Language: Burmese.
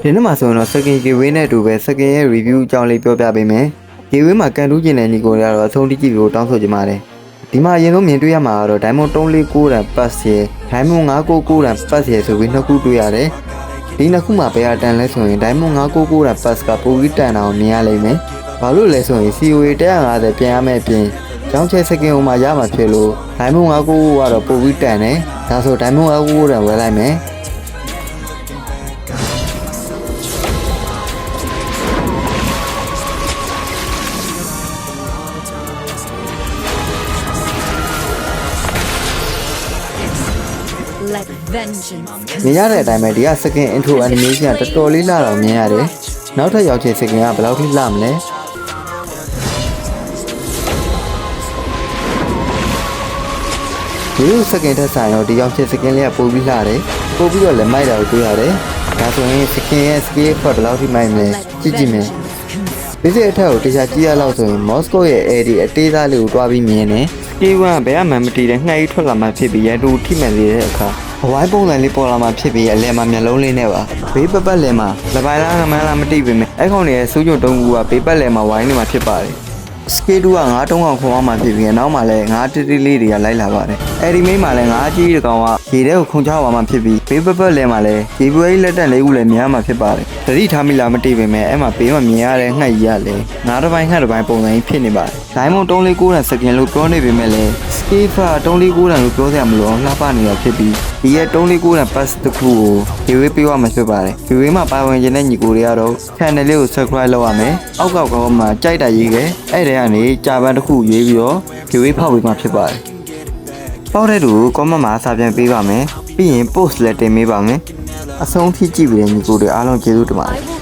ဒီနေ့မှာဆိုရင်တော့ second gateway နဲ့အတူပဲ second ရဲ့ review အကြောင်းလေးပြောပြပေးမယ်။ gateway မှာကန်တူးကျင်တဲ့ညီကိုတွေကတော့အဆုံးထိကြည့်ပြီးတောင်းဆိုကြပါတယ်။ဒီမှာအရင်ဆုံးမြင်တွေ့ရမှာကတော့ diamond 349တန် pass ရယ် diamond 599တန် pass ရယ်ဆိုပြီးနှစ်ခုတွေ့ရတယ်။ဒီနှစ်ခုမှာဘယ်အတန်လဲဆိုရင် diamond 599တန် pass ကပိုပြီးတန်တာကိုမြင်ရလိမ့်မယ်။ဘာလို့လဲဆိုရင် COA 150ပြန်ရမယ့်အပြင်ကျောင်းချဲ second ဟိုမှာရမှာဖြစ်လို့ diamond 599ကတော့ပိုပြီးတန်တယ်။ဒါဆို diamond 599တန်ဝယ်လိုက်မယ်။ Let vengeance မြင်ရတဲ့အတိုင်းပဲဒီက second intro animation ကတော်တော်လေးလှတော့မြင်ရတယ်။နောက်ထပ်ရောက်ချင် second ကဘယ်လောက်ထိလှမလဲ။ဒီလို second ထက်ဆိုင်တော့ဒီရောက်ချင် second လေးကပိုပြီးလှတယ်။ပိုပြီးတော့လည်းမိုက်တာကိုတွေ့ရတယ်။ဒါဆိုရင် second ရဲ့ scale ဘယ်လောက်ထိမိုက်မလဲကြည့်ကြည့်မယ်။ ဒီစိတ်အထက်ကိုတရားကြည့်ရလောက်ဆိုရင် Moscow ရဲ့ AD အသေးစားလေးကိုတွားပြီးမြင်နေ။ K1 ကဘယ်မှမတည်တဲ့ငှက်ကြီးထွက်လာမှဖြစ်ပြီးရန်တူထိမှန်နေတဲ့အခါအဝိုင်းပုံစံလေးပေါ်လာမှဖြစ်ပြီးအလဲမှာမျက်လုံးလေးနဲ့ပါဘေးပတ်ပတ်လဲမှာလပိုင်းလားငမန်းလားမသိပေမဲ့အဲ့ကောင်တွေရဲ့စိုးကြုံတုံးကူကဘေးပတ်လဲမှာဝိုင်းနေမှာဖြစ်ပါတယ်စကေတူက9တုံးအောင်ခုံအောင်မှဖြစ်ပြီးနောက်မှလည်း9တိတိလေးတွေကလိုက်လာပါတယ်အဲ့ဒီမိန်းမှာလည်း9ကြီးတကောင်ကရေထဲကိုခုန်ချသွားမှဖြစ်ပြီးဘေးပတ်ပတ်လဲမှာလည်းရေပွေးလက်တက်လေးခုလည်းမြင်ရမှာဖြစ်ပါတယ်တတိထားမိလားမသိပေမဲ့အဲ့မှာဘေးမှာမြင်ရတဲ့ငှက်ကြီးကလည်း9တစ်ပိုင်းငှက်တစ်ပိုင်းပုံစံကြီးဖြစ်နေပါတယ်ဒိုင်းမွန်349တန်စကင်လို့ပြောနေပေမဲ့လည်းစကေဖာ349တန်လို့ပြောစရာမလိုအောင်လှပနေတာဖြစ်ပြီးဒီရဲ့349တန် pass တစ်ခုကိုဒီဝေးပေးရမှာဖြစ်ပါတယ်ဒီဝေးမှာပါဝင်ခြင်းတဲ့ညီကိုတွေကတော့ channel လေးကို subscribe လုပ်ရမယ်အောက်ကကောင်းမှာကြိုက်တာရေးခဲ့အဲ့တဲကနေကြာပန်းတစ်ခုရေးပြီးတော့ဒီဝေးဖောက်ပေးမှာဖြစ်ပါတယ်ပေါက်တဲ့သူ comment မှာစာပြန်ပေးပါမယ်ပြီးရင် post လည်းတင်ပေးပါမယ်အဆုံးထိကြည့်ပြီးတဲ့ညီကိုတွေအားလုံးကျေးဇူးတင်ပါတယ်